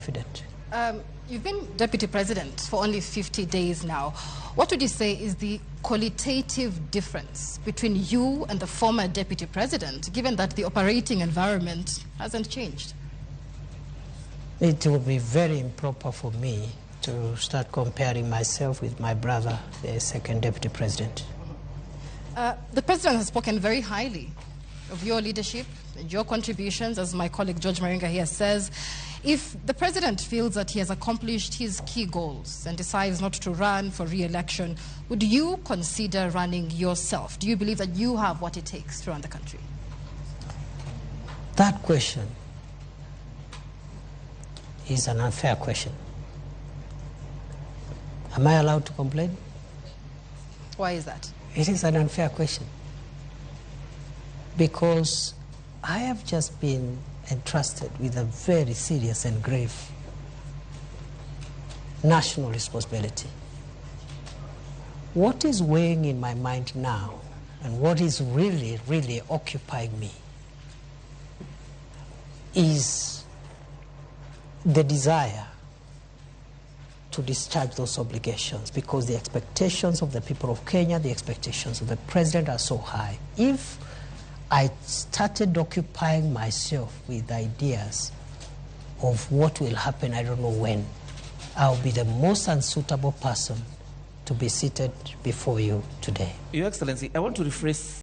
confident. You've been deputy president for only 50 days now. What would you say is the qualitative difference between you and the former deputy president, given that the operating environment hasn't changed? It will be very improper for me to start comparing myself with my brother, the second deputy president. The president has spoken very highly of your leadership and your contributions, as my colleague George Maringa here says. If the president feels that he has accomplished his key goals and decides not to run for re-election, would you consider running yourself? Do you believe that you have what it takes to run the country? That question is an unfair question. Am I allowed to complain? Why is that? It is an unfair question. Because I have just been entrusted with a very serious and grave national responsibility. What is weighing in my mind now and what is really occupying me is the desire to discharge those obligations, because the expectations of the people of Kenya, the expectations of the president are so high. If I started occupying myself with ideas of what will happen, I don't know when, I'll be the most unsuitable person to be seated before you today. Your Excellency, I want to rephrase